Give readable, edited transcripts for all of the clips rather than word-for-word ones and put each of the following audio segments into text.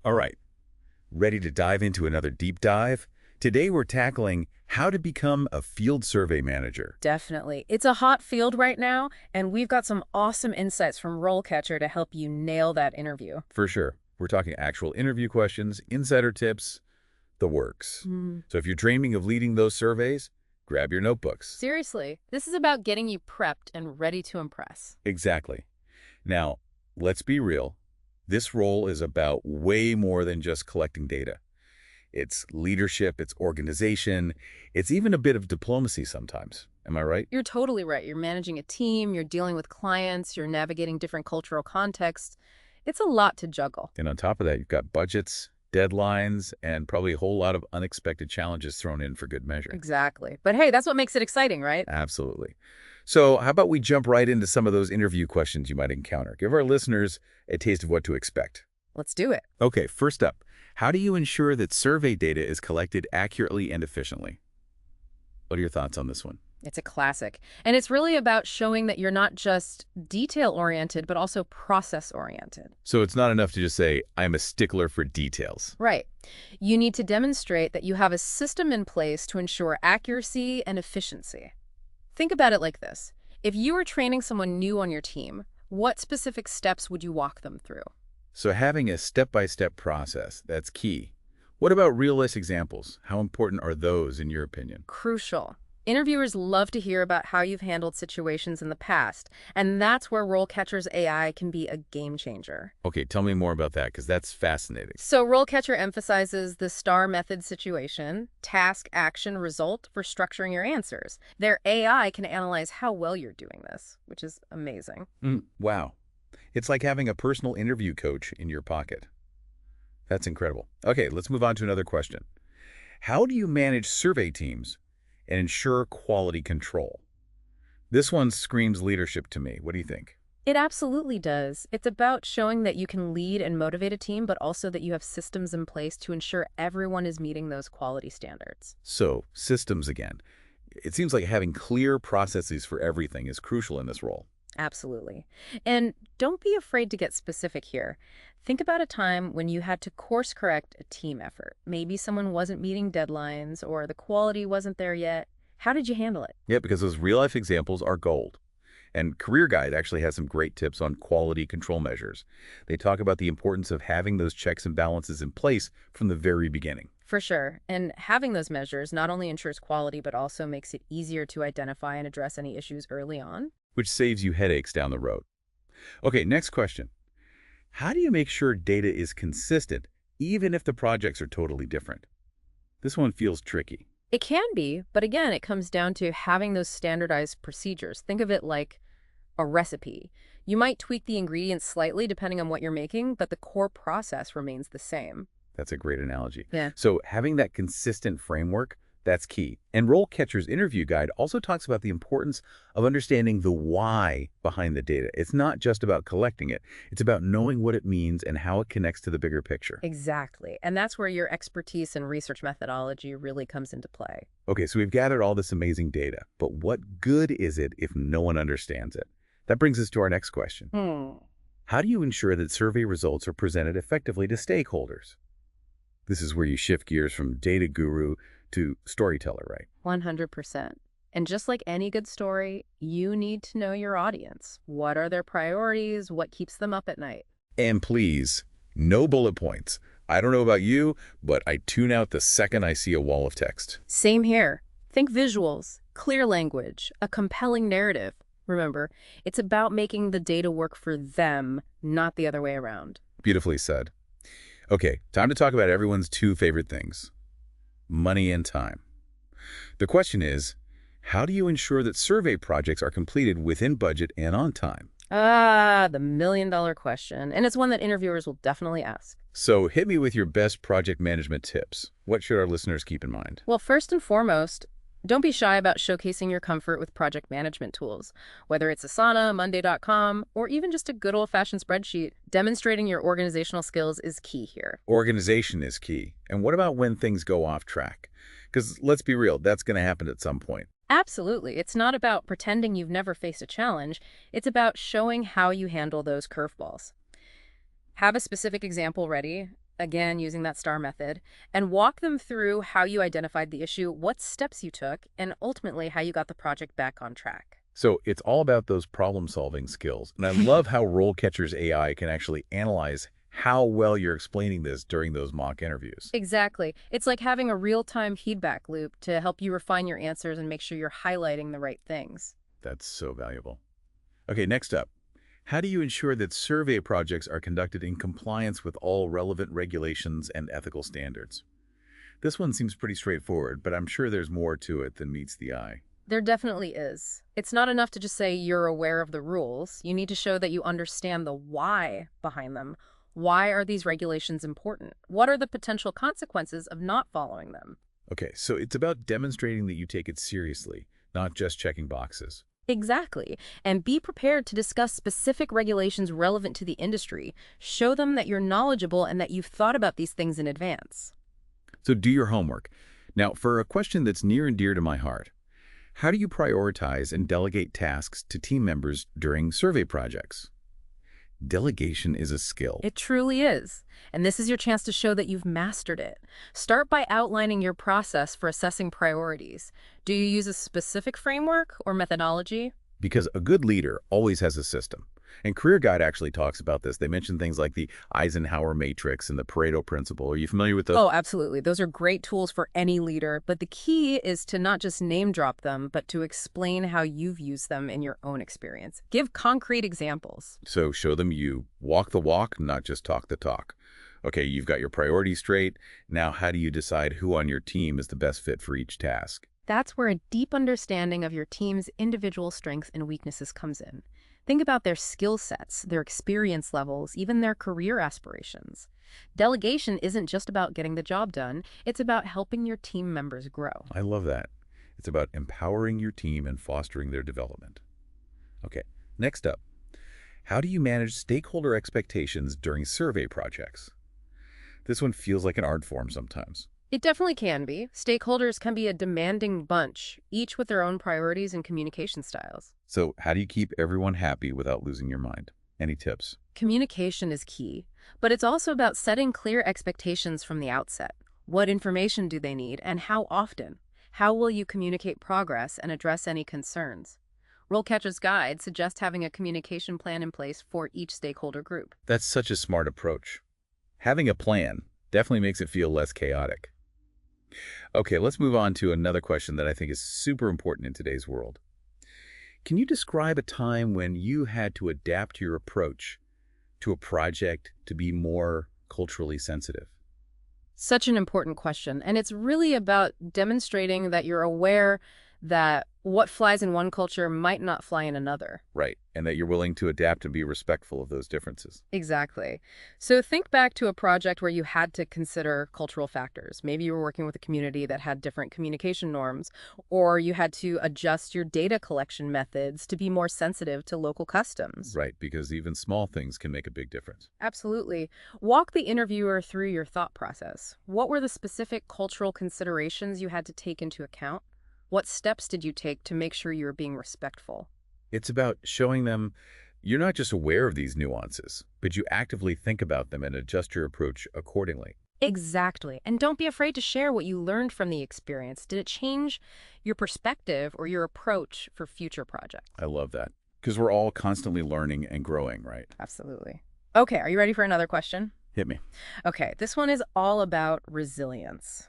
All right, ready to dive into another deep dive? Today we're tackling how to become a field survey manager. Definitely. It's a hot field right now, and we've got some awesome insights from RoleCatcher to help you nail that interview. For sure. We're talking actual interview questions, insider tips, the works. Mm. So if you're dreaming of leading those surveys, grab your notebooks. Seriously, this is about getting you prepped and ready to impress. Exactly. Now, let's be real. This role is about way more than just collecting data. It's leadership, it's organization, it's even a bit of diplomacy sometimes. Am I right? You're totally right. You're managing a team, you're dealing with clients, you're navigating different cultural contexts. It's a lot to juggle. And on top of that, you've got budgets, deadlines, and probably a whole lot of unexpected challenges thrown in for good measure. Exactly. But hey, that's what makes it exciting, right? Absolutely. So how about we jump right into some of those interview questions you might encounter? Give our listeners a taste of what to expect. Let's do it. Okay, first up, how do you ensure that survey data is collected accurately and efficiently? What are your thoughts on this one? It's a classic. And it's really about showing that you're not just detail-oriented, but also process-oriented. So it's not enough to just say, I'm a stickler for details. Right. You need to demonstrate that you have a system in place to ensure accuracy and efficiency. Think about it like this. If you were training someone new on your team, what specific steps would you walk them through? So having a step-by-step process, that's key. What about real-life examples? How important are those in your opinion? Crucial. Interviewers love to hear about how you've handled situations in the past, and that's where RoleCatcher's AI can be a game changer. Okay, tell me more about that, because that's fascinating. So RoleCatcher emphasizes the STAR method: situation, task, action, result for structuring your answers. Their AI can analyze how well you're doing this, which is amazing. Wow. It's like having a personal interview coach in your pocket. That's incredible. Okay, let's move on to another question. How do you manage survey teams and ensure quality control? This one screams leadership to me. What do you think? It absolutely does. It's about showing that you can lead and motivate a team, but also that you have systems in place to ensure everyone is meeting those quality standards. So, systems again. It seems like having clear processes for everything is crucial in this role. Absolutely. And don't be afraid to get specific here. Think about a time when you had to course correct a team effort. Maybe someone wasn't meeting deadlines or the quality wasn't there yet. How did you handle it? Yeah, because those real-life examples are gold. And Career Guide actually has some great tips on quality control measures. They talk about the importance of having those checks and balances in place from the very beginning. For sure. And having those measures not only ensures quality, but also makes it easier to identify and address any issues early on. Which saves you headaches down the road. Okay, next question. How do you make sure data is consistent, even if the projects are totally different? This one feels tricky. It can be, but again, it comes down to having those standardized procedures. Think of it like a recipe. You might tweak the ingredients slightly depending on what you're making, but the core process remains the same. That's a great analogy. Yeah. So having that consistent framework, that's key. And RoleCatcher's interview guide also talks about the importance of understanding the why behind the data. It's not just about collecting it. It's about knowing what it means and how it connects to the bigger picture. Exactly. And that's where your expertise and research methodology really comes into play. Okay, so we've gathered all this amazing data, but what good is it if no one understands it? That brings us to our next question. How do you ensure that survey results are presented effectively to stakeholders? This is where you shift gears from data guru to storyteller, right? 100%. And just like any good story, you need to know your audience. What are their priorities? What keeps them up at night? And please, no bullet points. I don't know about you, but I tune out the second I see a wall of text. Same here. Think visuals, clear language, a compelling narrative. Remember, it's about making the data work for them, not the other way around. Beautifully said. Okay, time to talk about everyone's two favorite things: money and time. The question is, how do you ensure that survey projects are completed within budget and on time? The million-dollar question. And it's one that interviewers will definitely ask. So hit me with your best project management tips. What should our listeners keep in mind? Well, first and foremost, don't be shy about showcasing your comfort with project management tools. Whether it's Asana, Monday.com, or even just a good old-fashioned spreadsheet, demonstrating your organizational skills is key here. Organization is key. And what about when things go off track? Because let's be real, that's going to happen at some point. Absolutely. It's not about pretending you've never faced a challenge. It's about showing how you handle those curveballs. Have a specific example ready. again using that STAR method, and walk them through how you identified the issue, what steps you took, and ultimately how you got the project back on track. So it's all about those problem-solving skills. And I love how RoleCatcher's AI can actually analyze how well you're explaining this during those mock interviews. Exactly. It's like having a real-time feedback loop to help you refine your answers and make sure you're highlighting the right things. That's so valuable. Okay, next up. How do you ensure that survey projects are conducted in compliance with all relevant regulations and ethical standards? This one seems pretty straightforward, but I'm sure there's more to it than meets the eye. There definitely is. It's not enough to just say you're aware of the rules. You need to show that you understand the why behind them. Why are these regulations important? What are the potential consequences of not following them? Okay, so it's about demonstrating that you take it seriously, not just checking boxes. Exactly. And be prepared to discuss specific regulations relevant to the industry. Show them that you're knowledgeable and that you've thought about these things in advance. So do your homework. Now, for a question that's near and dear to my heart, how do you prioritize and delegate tasks to team members during survey projects? Delegation is a skill. It truly is. And this is your chance to show that you've mastered it. Start by outlining your process for assessing priorities. Do you use a specific framework or methodology? Because a good leader always has a system. And Career Guide actually talks about this. They mention things like the Eisenhower matrix and the Pareto principle. Are you familiar with those? Oh, absolutely. Those are great tools for any leader, but the key is to not just name drop them, but to explain how you've used them in your own experience. Give concrete examples. So show them you walk the walk, not just talk the talk. Okay, you've got your priorities straight. Now, how do you decide who on your team is the best fit for each task? That's where a deep understanding of your team's individual strengths and weaknesses comes in. Think about their skill sets, their experience levels, even their career aspirations. Delegation isn't just about getting the job done, it's about helping your team members grow. I love that. It's about empowering your team and fostering their development. Okay, next up. How do you manage stakeholder expectations during survey projects? This one feels like an art form sometimes. It definitely can be. Stakeholders can be a demanding bunch, each with their own priorities and communication styles. So how do you keep everyone happy without losing your mind? Any tips? Communication is key, but it's also about setting clear expectations from the outset. What information do they need and how often? How will you communicate progress and address any concerns? RoleCatcher's Guide suggests having a communication plan in place for each stakeholder group. That's such a smart approach. Having a plan definitely makes it feel less chaotic. Okay, let's move on to another question that I think is super important in today's world. Can you describe a time when you had to adapt your approach to a project to be more culturally sensitive? Such an important question, and it's really about demonstrating that you're aware that what flies in one culture might not fly in another. Right, and that you're willing to adapt and be respectful of those differences. Exactly. So think back to a project where you had to consider cultural factors. Maybe you were working with a community that had different communication norms, or you had to adjust your data collection methods to be more sensitive to local customs. Right, because even small things can make a big difference. Absolutely. Walk the interviewer through your thought process. What were the specific cultural considerations you had to take into account? What steps did you take to make sure you were being respectful? It's about showing them you're not just aware of these nuances, but you actively think about them and adjust your approach accordingly. Exactly. And don't be afraid to share what you learned from the experience. Did it change your perspective or your approach for future projects? I love that. Because we're all constantly learning and growing, right? Absolutely. Okay, are you ready for another question? Hit me. Okay, this one is all about resilience.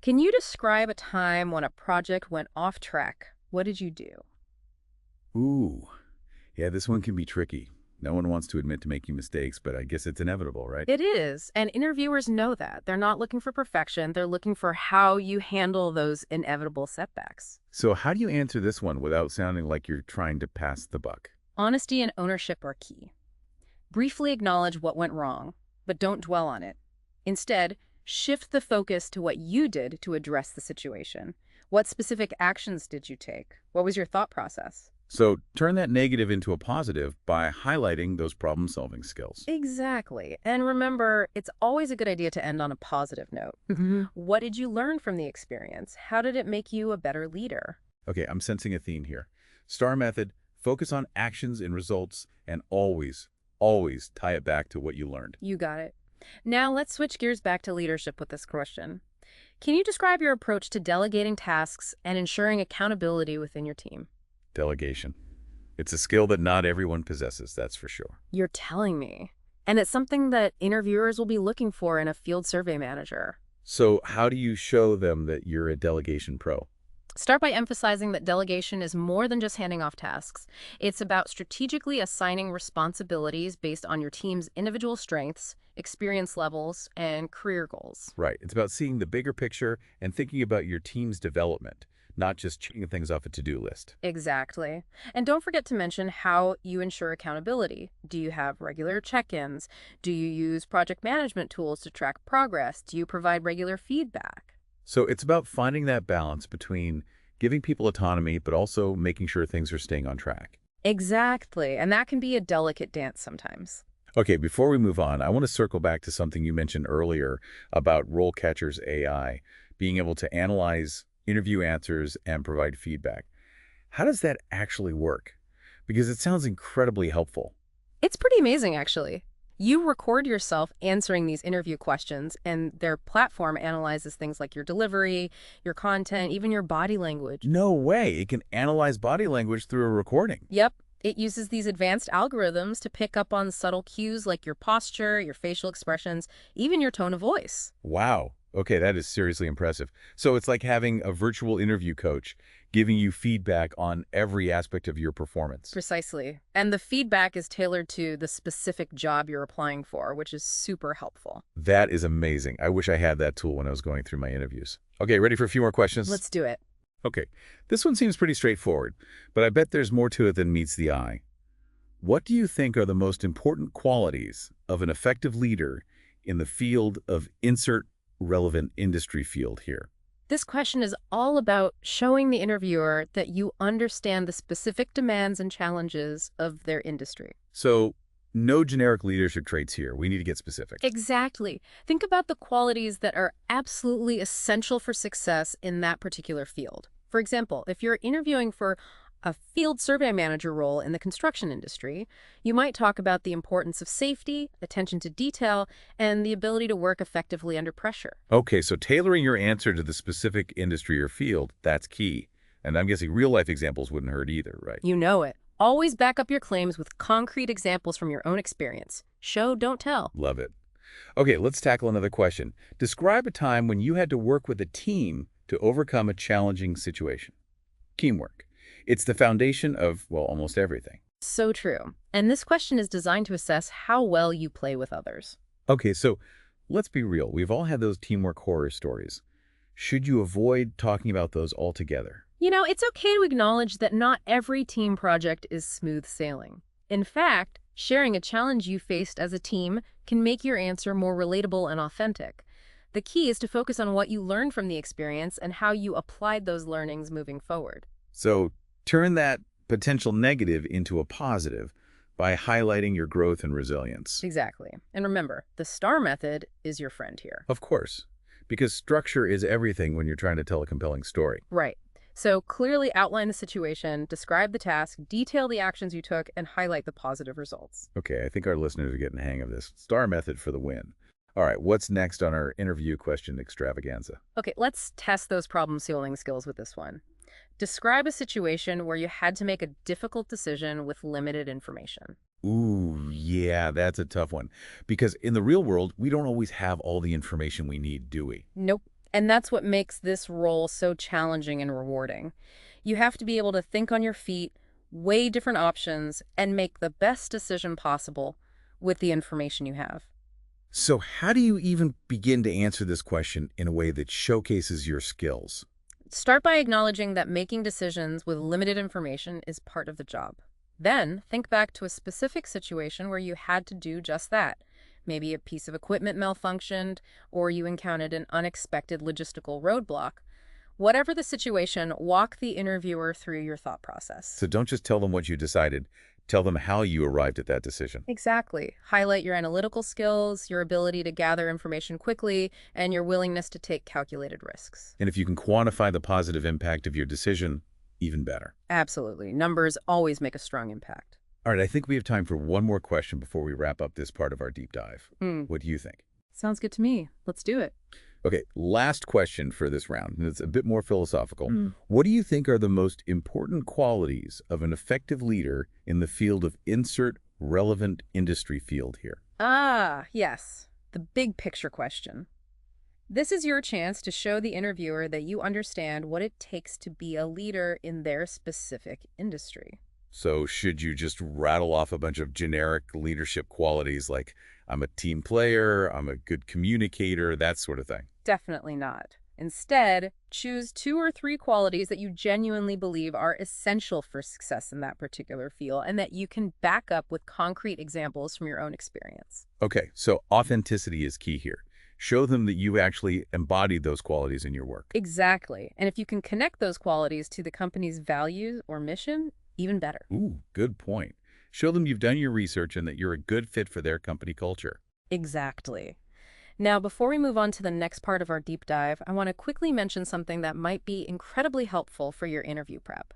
Can you describe a time when a project went off track? What did you do? Ooh, yeah, this one can be tricky. No one wants to admit to making mistakes, but I guess it's inevitable, right? It is, and interviewers know that. They're not looking for perfection. They're looking for how you handle those inevitable setbacks. So how do you answer this one without sounding like you're trying to pass the buck? Honesty and ownership are key. Briefly acknowledge what went wrong, but don't dwell on it. Instead, shift the focus to what you did to address the situation. What specific actions did you take? What was your thought process? So turn that negative into a positive by highlighting those problem-solving skills. Exactly. And remember, it's always a good idea to end on a positive note. What did you learn from the experience? How did it make you a better leader? Okay, I'm sensing a theme here. STAR method, focus on actions and results, and always tie it back to what you learned. You got it. Now let's switch gears back to leadership with this question. Can you describe your approach to delegating tasks and ensuring accountability within your team? Delegation. It's a skill that not everyone possesses, that's for sure. You're telling me. And it's something that interviewers will be looking for in a field survey manager. So how do you show them that you're a delegation pro? Start by emphasizing that delegation is more than just handing off tasks. It's about strategically assigning responsibilities based on your team's individual strengths, experience levels, and career goals. Right. It's about seeing the bigger picture and thinking about your team's development, not just checking things off a to-do list. Exactly. And don't forget to mention how you ensure accountability. Do you have regular check-ins? Do you use project management tools to track progress? Do you provide regular feedback? So it's about finding that balance between giving people autonomy, but also making sure things are staying on track. Exactly. And that can be a delicate dance sometimes. Okay, before we move on, I want to circle back to something you mentioned earlier about RoleCatcher's AI, being able to analyze interview answers and provide feedback. How does that actually work? Because it sounds incredibly helpful. It's pretty amazing, actually. You record yourself answering these interview questions, and their platform analyzes things like your delivery, your content, even your body language. No way. It can analyze body language through a recording. Yep. It uses these advanced algorithms to pick up on subtle cues like your posture, your facial expressions, even your tone of voice. Wow. Okay, that is seriously impressive. So it's like having a virtual interview coach giving you feedback on every aspect of your performance. Precisely. And the feedback is tailored to the specific job you're applying for, which is super helpful. That is amazing. I wish I had that tool when I was going through my interviews. Okay, ready for a few more questions? Let's do it. Okay, this one seems pretty straightforward, but I bet there's more to it than meets the eye. What do you think are the most important qualities of an effective leader in the field of insert relevant industry field here? This question is all about showing the interviewer that you understand the specific demands and challenges of their industry. So, no generic leadership traits here. We need to get specific. Exactly. Think about the qualities that are absolutely essential for success in that particular field. For example, if you're interviewing for a field survey manager role in the construction industry, you might talk about the importance of safety, attention to detail, and the ability to work effectively under pressure. Okay, so tailoring your answer to the specific industry or field, that's key. And I'm guessing real-life examples wouldn't hurt either, right? You know it. Always back up your claims with concrete examples from your own experience. Show, don't tell. Love it. Okay, let's tackle another question. Describe a time when you had to work with a team to overcome a challenging situation. Teamwork. It's the foundation of, well, almost everything. So true. And this question is designed to assess how well you play with others. Okay, so let's be real. We've all had those teamwork horror stories. Should you avoid talking about those altogether? You know, it's okay to acknowledge that not every team project is smooth sailing. In fact, sharing a challenge you faced as a team can make your answer more relatable and authentic. The key is to focus on what you learned from the experience and how you applied those learnings moving forward. So turn that potential negative into a positive by highlighting your growth and resilience. Exactly. And remember, the STAR method is your friend here. Of course, because structure is everything when you're trying to tell a compelling story. Right. So clearly outline the situation, describe the task, detail the actions you took, and highlight the positive results. Okay, I think our listeners are getting the hang of this. STAR method for the win. All right, what's next on our interview question extravaganza? Okay, let's test those problem-solving skills with this one. Describe a situation where you had to make a difficult decision with limited information. Ooh, yeah, that's a tough one. Because in the real world, we don't always have all the information we need, do we? Nope. And that's what makes this role so challenging and rewarding. You have to be able to think on your feet, weigh different options, and make the best decision possible with the information you have. So how do you even begin to answer this question in a way that showcases your skills? Start by acknowledging that making decisions with limited information is part of the job. Then, think back to a specific situation where you had to do just that. Maybe a piece of equipment malfunctioned, or you encountered an unexpected logistical roadblock. Whatever the situation, walk the interviewer through your thought process. So don't just tell them what you decided. Tell them how you arrived at that decision. Exactly. Highlight your analytical skills, your ability to gather information quickly, and your willingness to take calculated risks. And if you can quantify the positive impact of your decision, even better. Absolutely. Numbers always make a strong impact. All right, I think we have time for one more question before we wrap up this part of our deep dive. What do you think? Sounds good to me. Let's do it. Okay, last question for this round, and it's a bit more philosophical. Mm. What do you think are the most important qualities of an effective leader in the field of insert relevant industry field here? Ah, yes. The big picture question. This is your chance to show the interviewer that you understand what it takes to be a leader in their specific industry. So should you just rattle off a bunch of generic leadership qualities like I'm a team player, I'm a good communicator, that sort of thing? Definitely not. Instead, choose 2 or 3 qualities that you genuinely believe are essential for success in that particular field and that you can back up with concrete examples from your own experience. Okay, so authenticity is key here. Show them that you actually embodied those qualities in your work. Exactly. And if you can connect those qualities to the company's values or mission, even better. Ooh, good point. Show them you've done your research and that you're a good fit for their company culture. Exactly. Now, before we move on to the next part of our deep dive, I want to quickly mention something that might be incredibly helpful for your interview prep.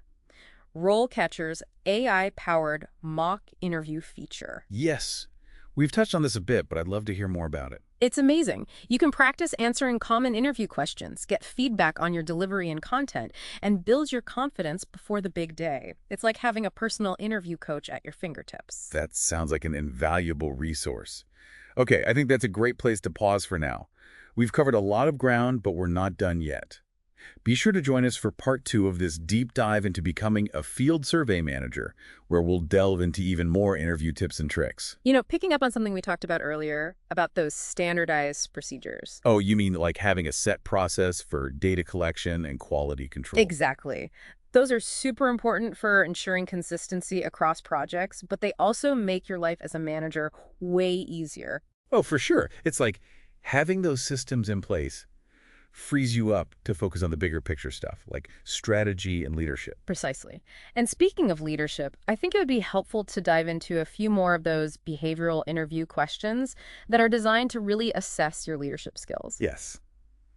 RoleCatcher's AI-powered mock interview feature. Yes, we've touched on this a bit, but I'd love to hear more about it. It's amazing. You can practice answering common interview questions, get feedback on your delivery and content, and build your confidence before the big day. It's like having a personal interview coach at your fingertips. That sounds like an invaluable resource. Okay, I think that's a great place to pause for now. We've covered a lot of ground, but we're not done yet. Be sure to join us for part 2 of this deep dive into becoming a field survey manager, where we'll delve into even more interview tips and tricks. Picking up on something we talked about earlier, about those standardized procedures. Oh, you mean like having a set process for data collection and quality control? Exactly. Those are super important for ensuring consistency across projects, but they also make your life as a manager way easier. Oh, for sure. It's like having those systems in place frees you up to focus on the bigger picture stuff, like strategy and leadership. Precisely. And speaking of leadership, I think it would be helpful to dive into a few more of those behavioral interview questions that are designed to really assess your leadership skills. Yes.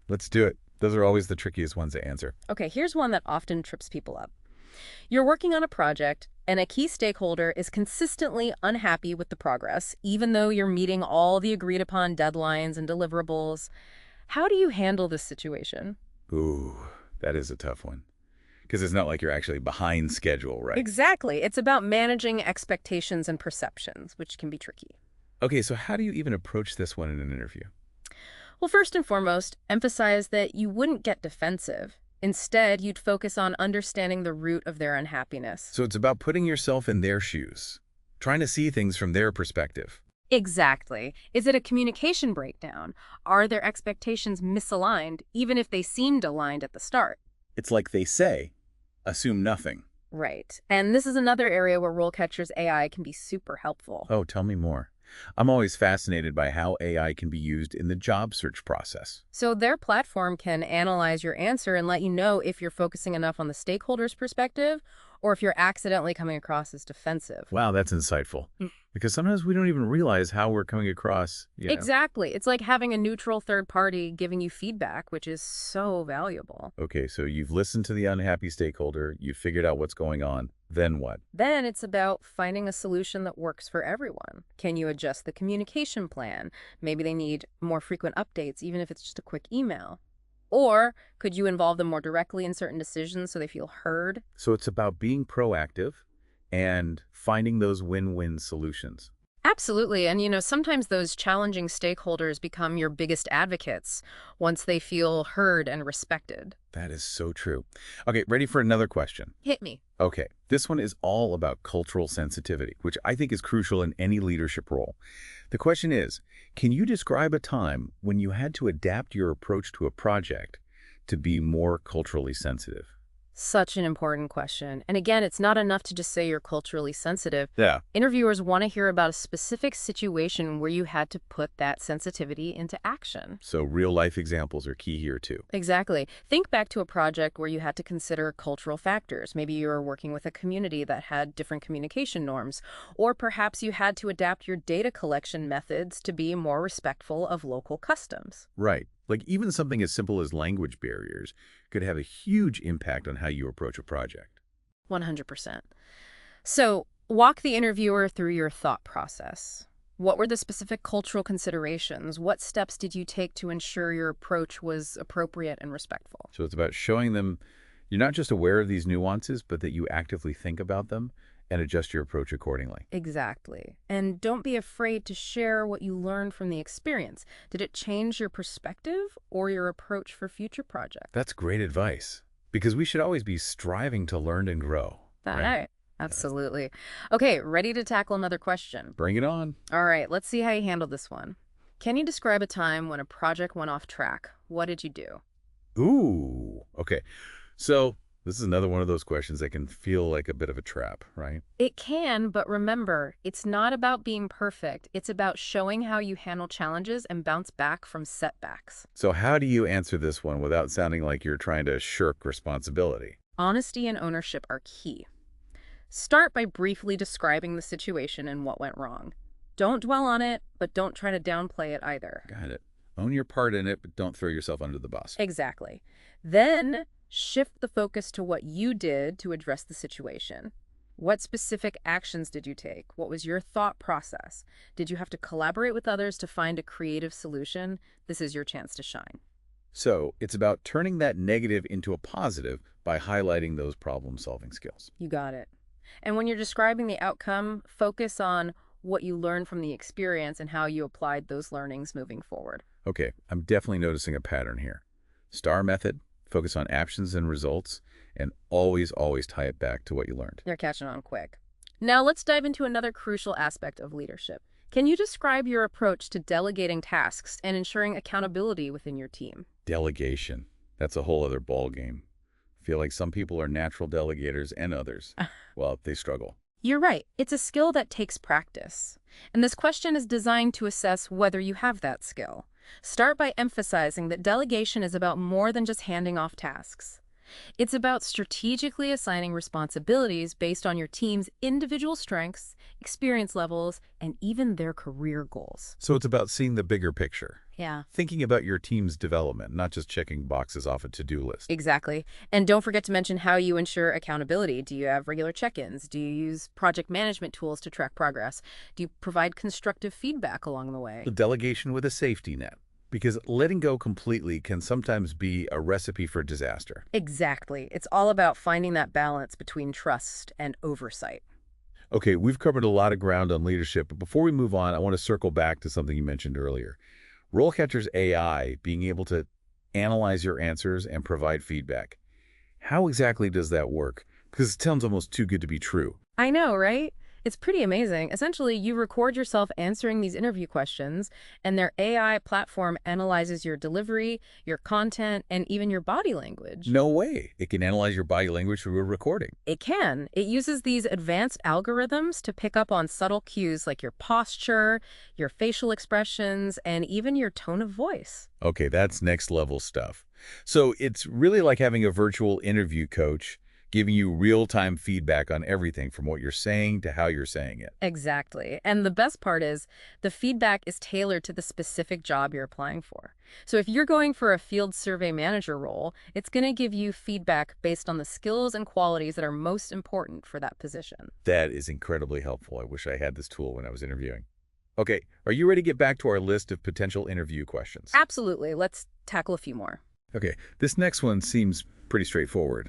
Let's do it. Those are always the trickiest ones to answer. Okay, here's one that often trips people up. You're working on a project, and a key stakeholder is consistently unhappy with the progress, even though you're meeting all the agreed-upon deadlines and deliverables. How do you handle this situation? Ooh, that is a tough one. Because it's not like you're actually behind schedule, right? Exactly. It's about managing expectations and perceptions, which can be tricky. Okay, so how do you even approach this one in an interview? Well, first and foremost, emphasize that you wouldn't get defensive. Instead, you'd focus on understanding the root of their unhappiness. So it's about putting yourself in their shoes, trying to see things from their perspective. Exactly. Is it a communication breakdown? Are their expectations misaligned, even if they seemed aligned at the start? It's like they say, assume nothing. Right. And this is another area where RoleCatcher's AI can be super helpful. Oh, tell me more. I'm always fascinated by how AI can be used in the job search process. So their platform can analyze your answer and let you know if you're focusing enough on the stakeholder's perspective or if you're accidentally coming across as defensive. Wow, that's insightful. Because sometimes we don't even realize how we're coming across. Exactly. It's like having a neutral third party giving you feedback, which is so valuable. Okay, so you've listened to the unhappy stakeholder, you've figured out what's going on. Then what? Then it's about finding a solution that works for everyone. Can you adjust the communication plan? Maybe they need more frequent updates, even if it's just a quick email. Or could you involve them more directly in certain decisions so they feel heard? So it's about being proactive and finding those win-win solutions. Absolutely. And sometimes those challenging stakeholders become your biggest advocates once they feel heard and respected. That is so true. Okay, ready for another question? Hit me. Okay, this one is all about cultural sensitivity, which I think is crucial in any leadership role. The question is, can you describe a time when you had to adapt your approach to a project to be more culturally sensitive? Such an important question. And again, it's not enough to just say you're culturally sensitive. Yeah. Interviewers want to hear about a specific situation where you had to put that sensitivity into action. So real-life examples are key here, too. Exactly. Think back to a project where you had to consider cultural factors. Maybe you were working with a community that had different communication norms. Or perhaps you had to adapt your data collection methods to be more respectful of local customs. Right. Like even something as simple as language barriers could have a huge impact on how you approach a project. 100%. So walk the interviewer through your thought process. What were the specific cultural considerations? What steps did you take to ensure your approach was appropriate and respectful? So it's about showing them you're not just aware of these nuances, but that you actively think about them and adjust your approach accordingly. Exactly. And don't be afraid to share what you learned from the experience. Did it change your perspective or your approach for future projects? That's great advice, because we should always be striving to learn and grow, right? Right. Absolutely. Okay, ready to tackle another question. Bring it on. All right, let's see how you handled this one. Can you describe a time when a project went off track? What did you do? Ooh, okay. So this is another one of those questions that can feel like a bit of a trap, right? It can, but remember, it's not about being perfect. It's about showing how you handle challenges and bounce back from setbacks. So how do you answer this one without sounding like you're trying to shirk responsibility? Honesty and ownership are key. Start by briefly describing the situation and what went wrong. Don't dwell on it, but don't try to downplay it either. Got it. Own your part in it, but don't throw yourself under the bus. Exactly. Then shift the focus to what you did to address the situation. What specific actions did you take? What was your thought process? Did you have to collaborate with others to find a creative solution? This is your chance to shine. So it's about turning that negative into a positive by highlighting those problem-solving skills. You got it. And when you're describing the outcome, focus on what you learned from the experience and how you applied those learnings moving forward. Okay, I'm definitely noticing a pattern here. STAR method, focus on actions and results, and always tie it back to what you learned. You're catching on quick. Now let's dive into another crucial aspect of leadership. Can you describe your approach to delegating tasks and ensuring accountability within your team? Delegation. That's a whole other ballgame. I feel like some people are natural delegators and others, well, they struggle. You're right. It's a skill that takes practice. And this question is designed to assess whether you have that skill. Start by emphasizing that delegation is about more than just handing off tasks. It's about strategically assigning responsibilities based on your team's individual strengths, experience levels, and even their career goals. So it's about seeing the bigger picture. Yeah. Thinking about your team's development, not just checking boxes off a to-do list. Exactly. And don't forget to mention how you ensure accountability. Do you have regular check-ins? Do you use project management tools to track progress? Do you provide constructive feedback along the way? The delegation with a safety net. Because letting go completely can sometimes be a recipe for disaster. Exactly. It's all about finding that balance between trust and oversight. Okay, we've covered a lot of ground on leadership, but before we move on, I want to circle back to something you mentioned earlier. RoleCatcher's AI being able to analyze your answers and provide feedback. How exactly does that work? Because it sounds almost too good to be true. I know, right? It's pretty amazing. Essentially, you record yourself answering these interview questions, and their AI platform analyzes your delivery, your content, and even your body language. No way. It can analyze your body language through a recording. It can. It uses these advanced algorithms to pick up on subtle cues like your posture, your facial expressions, and even your tone of voice. Okay, that's next level stuff. So it's really like having a virtual interview coach giving you real-time feedback on everything from what you're saying to how you're saying it. Exactly. And the best part is the feedback is tailored to the specific job you're applying for. So if you're going for a field survey manager role, it's going to give you feedback based on the skills and qualities that are most important for that position. That is incredibly helpful. I wish I had this tool when I was interviewing. Okay, are you ready to get back to our list of potential interview questions? Absolutely. Let's tackle a few more. Okay, this next one seems pretty straightforward,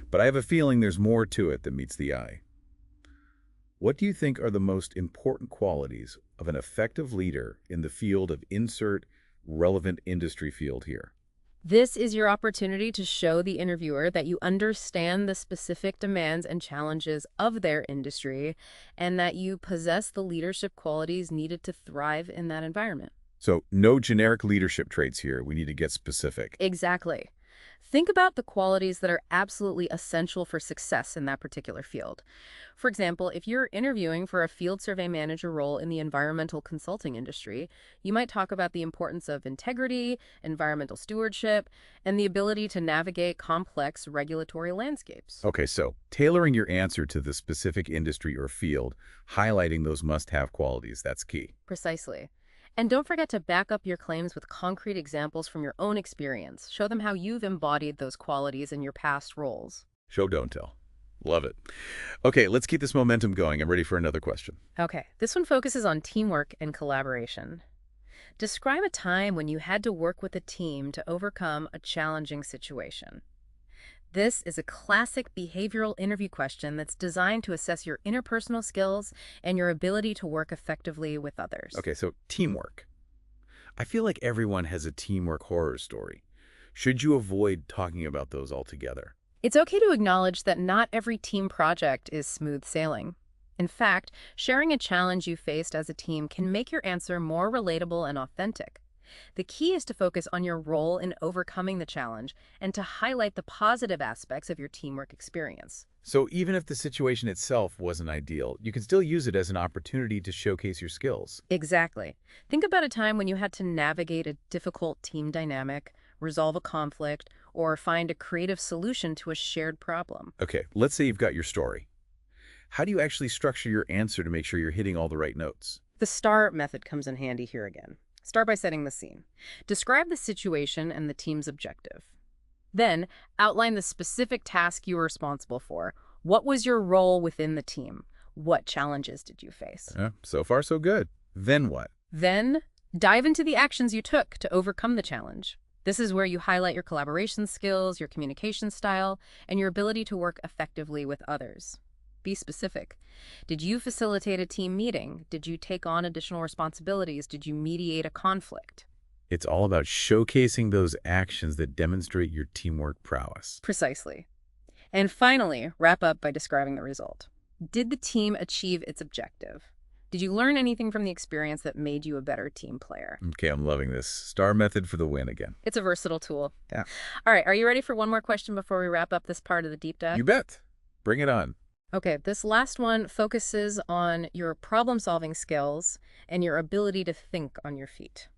but I have a feeling there's more to it than meets the eye. What do you think are the most important qualities of an effective leader in the field of insert relevant industry field here? This is your opportunity to show the interviewer that you understand the specific demands and challenges of their industry and that you possess the leadership qualities needed to thrive in that environment. So no generic leadership traits here. We need to get specific. Exactly. Think about the qualities that are absolutely essential for success in that particular field. For example, if you're interviewing for a field survey manager role in the environmental consulting industry, you might talk about the importance of integrity, environmental stewardship, and the ability to navigate complex regulatory landscapes. Okay, so tailoring your answer to the specific industry or field, highlighting those must-have qualities, that's key. Precisely. And don't forget to back up your claims with concrete examples from your own experience. Show them how you've embodied those qualities in your past roles. Show, don't tell. Love it. Okay, let's keep this momentum going. I'm ready for another question. Okay, this one focuses on teamwork and collaboration. Describe a time when you had to work with a team to overcome a challenging situation. This is a classic behavioral interview question that's designed to assess your interpersonal skills and your ability to work effectively with others. Okay, so teamwork. I feel like everyone has a teamwork horror story. Should you avoid talking about those altogether? It's okay to acknowledge that not every team project is smooth sailing. In fact, sharing a challenge you faced as a team can make your answer more relatable and authentic. The key is to focus on your role in overcoming the challenge and to highlight the positive aspects of your teamwork experience. So even if the situation itself wasn't ideal, you can still use it as an opportunity to showcase your skills. Exactly. Think about a time when you had to navigate a difficult team dynamic, resolve a conflict, or find a creative solution to a shared problem. Okay, let's say you've got your story. How do you actually structure your answer to make sure you're hitting all the right notes? The STAR method comes in handy here again. Start by setting the scene. Describe the situation and the team's objective. Then, outline the specific task you were responsible for. What was your role within the team? What challenges did you face? So far, so good. Then what? Then, dive into the actions you took to overcome the challenge. This is where you highlight your collaboration skills, your communication style, and your ability to work effectively with others. Be specific. Did you facilitate a team meeting? Did you take on additional responsibilities? Did you mediate a conflict? It's all about showcasing those actions that demonstrate your teamwork prowess. Precisely. And finally, wrap up by describing the result. Did the team achieve its objective? Did you learn anything from the experience that made you a better team player? Okay, I'm loving this. STAR method for the win again. It's a versatile tool. Yeah. All right, are you ready for one more question before we wrap up this part of the deep dive? You bet. Bring it on. Okay, this last one focuses on your problem-solving skills and your ability to think on your feet.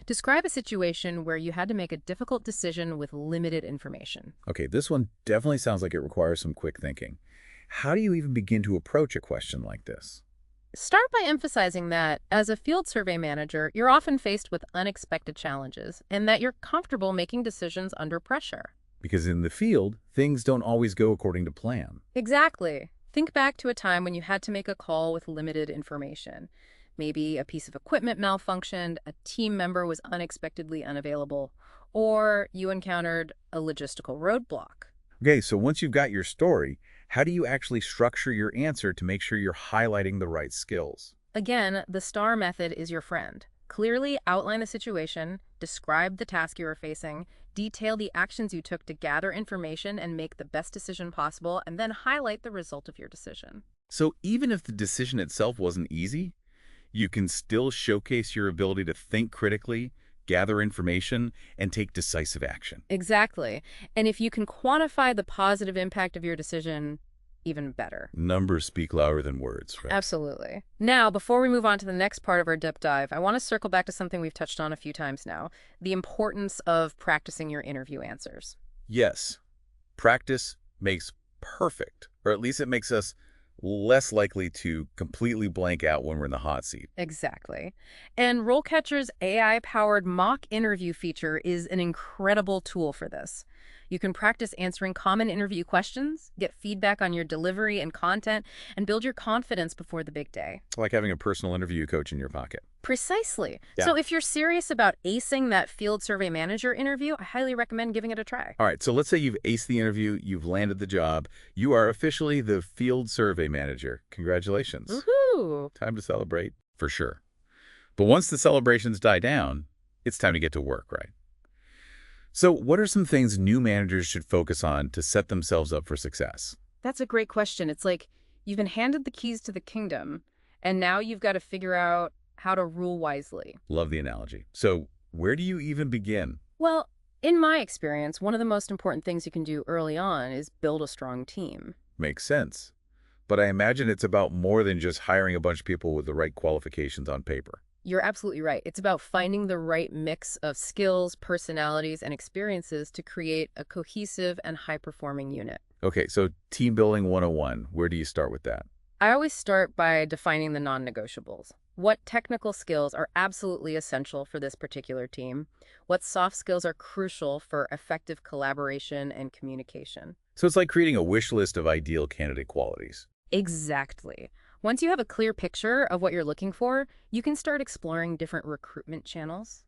Describe a situation where you had to make a difficult decision with limited information. Okay, this one definitely sounds like it requires some quick thinking. How do you even begin to approach a question like this? Start by emphasizing that, as a field survey manager, you're often faced with unexpected challenges and that you're comfortable making decisions under pressure. Because in the field, things don't always go according to plan. Exactly. Think back to a time when you had to make a call with limited information. Maybe a piece of equipment malfunctioned, a team member was unexpectedly unavailable, or you encountered a logistical roadblock. Okay, so once you've got your story, how do you actually structure your answer to make sure you're highlighting the right skills? Again, the STAR method is your friend. Clearly outline the situation, describe the task you were facing, detail the actions you took to gather information and make the best decision possible, and then highlight the result of your decision. So even if the decision itself wasn't easy, you can still showcase your ability to think critically, gather information, and take decisive action. Exactly. And if you can quantify the positive impact of your decision, even better. Numbers speak louder than words, right? Absolutely. Now, before we move on to the next part of our deep dive, I want to circle back to something we've touched on a few times now, the importance of practicing your interview answers. Yes, practice makes perfect, or at least it makes us less likely to completely blank out when we're in the hot seat. Exactly. And RoleCatcher's AI-powered mock interview feature is an incredible tool for this. You can practice answering common interview questions, get feedback on your delivery and content, and build your confidence before the big day. Like having a personal interview coach in your pocket. Precisely. Yeah. So if you're serious about acing that field survey manager interview, I highly recommend giving it a try. All right, so let's say you've aced the interview, you've landed the job, you are officially the field survey manager. Congratulations. Woohoo! Time to celebrate, for sure. But once the celebrations die down, it's time to get to work, right? So what are some things new managers should focus on to set themselves up for success? That's a great question. It's like you've been handed the keys to the kingdom, and now you've got to figure out how to rule wisely. Love the analogy. So where do you even begin? Well, in my experience, one of the most important things you can do early on is build a strong team. Makes sense. But I imagine it's about more than just hiring a bunch of people with the right qualifications on paper. You're absolutely right. It's about finding the right mix of skills, personalities, and experiences to create a cohesive and high-performing unit. Okay, so team building 101, where do you start with that? I always start by defining the non-negotiables. What technical skills are absolutely essential for this particular team? What soft skills are crucial for effective collaboration and communication? So it's like creating a wish list of ideal candidate qualities. Exactly. Once you have a clear picture of what you're looking for, you can start exploring different recruitment channels.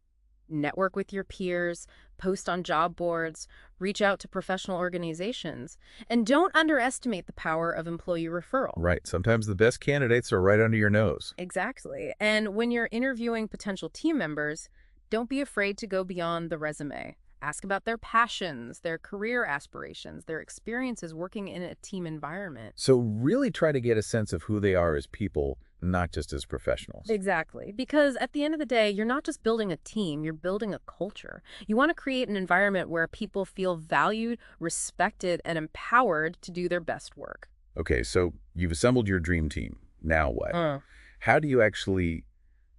Network with your peers, post on job boards, reach out to professional organizations, and don't underestimate the power of employee referral. Right. Sometimes the best candidates are right under your nose. Exactly. And when you're interviewing potential team members, don't be afraid to go beyond the resume. Ask about their passions, their career aspirations, their experiences working in a team environment. So really try to get a sense of who they are as people, not just as professionals. Exactly. Because at the end of the day, you're not just building a team, you're building a culture. You want to create an environment where people feel valued, respected, and empowered to do their best work. Okay, so you've assembled your dream team. Now what? How do you actually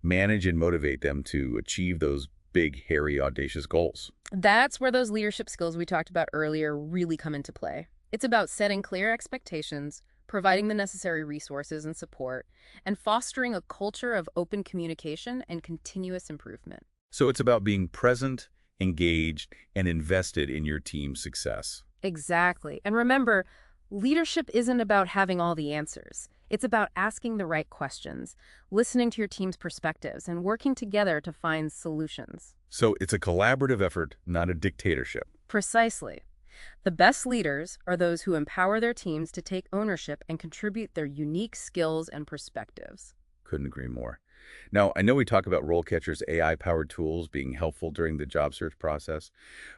manage and motivate them to achieve those big, hairy, audacious goals? That's where those leadership skills we talked about earlier really come into play. It's about setting clear expectations, providing the necessary resources and support, and fostering a culture of open communication and continuous improvement. So it's about being present, engaged, and invested in your team's success. Exactly. And remember, leadership isn't about having all the answers. It's about asking the right questions, listening to your team's perspectives, and working together to find solutions. So it's a collaborative effort, not a dictatorship. Precisely. The best leaders are those who empower their teams to take ownership and contribute their unique skills and perspectives. Couldn't agree more. Now, I know we talk about RoleCatcher's AI-powered tools being helpful during the job search process,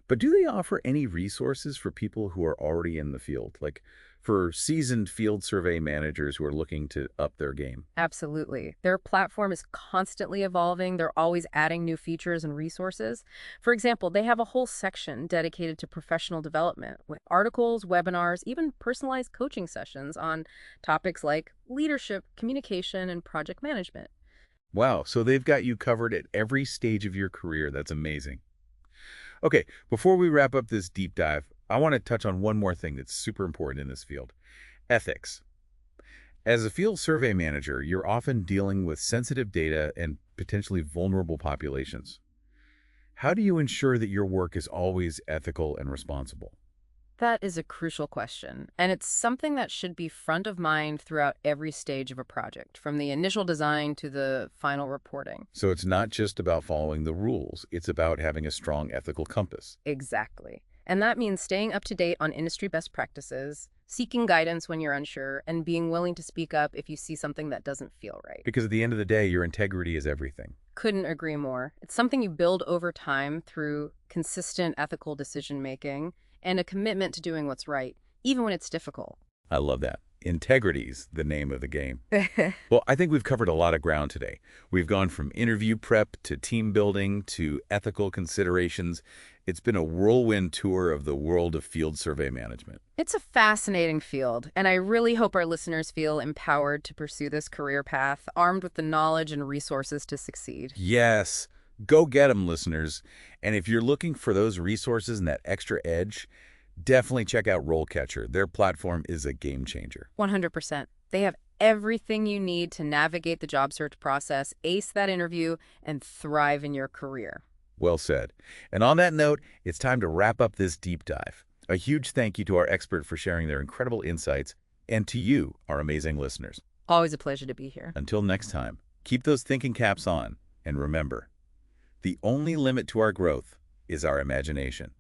but do they offer any resources for people who are already in the field, like for seasoned field survey managers who are looking to up their game? Absolutely. Their platform is constantly evolving. They're always adding new features and resources. For example, they have a whole section dedicated to professional development with articles, webinars, even personalized coaching sessions on topics like leadership, communication, and project management. Wow, so they've got you covered at every stage of your career. That's amazing. Okay, before we wrap up this deep dive, I want to touch on one more thing that's super important in this field: ethics. As a field survey manager, you're often dealing with sensitive data and potentially vulnerable populations. How do you ensure that your work is always ethical and responsible? That is a crucial question, and it's something that should be front of mind throughout every stage of a project, from the initial design to the final reporting. So it's not just about following the rules, it's about having a strong ethical compass. Exactly. And that means staying up to date on industry best practices, seeking guidance when you're unsure, and being willing to speak up if you see something that doesn't feel right. Because at the end of the day, your integrity is everything. Couldn't agree more. It's something you build over time through consistent ethical decision making and a commitment to doing what's right, even when it's difficult. I love that. Integrity's the name of the game. Well, I think we've covered a lot of ground today. We've gone from interview prep to team building to ethical considerations. It's been a whirlwind tour of the world of field survey management. It's a fascinating field, and I really hope our listeners feel empowered to pursue this career path, armed with the knowledge and resources to succeed. Yes, go get them, listeners. And if you're looking for those resources and that extra edge, definitely check out RoleCatcher. Their platform is a game changer. 100%. They have everything you need to navigate the job search process, ace that interview, and thrive in your career. Well said. And on that note, it's time to wrap up this deep dive. A huge thank you to our expert for sharing their incredible insights, and to you, our amazing listeners. Always a pleasure to be here. Until next time, keep those thinking caps on, and remember, the only limit to our growth is our imagination.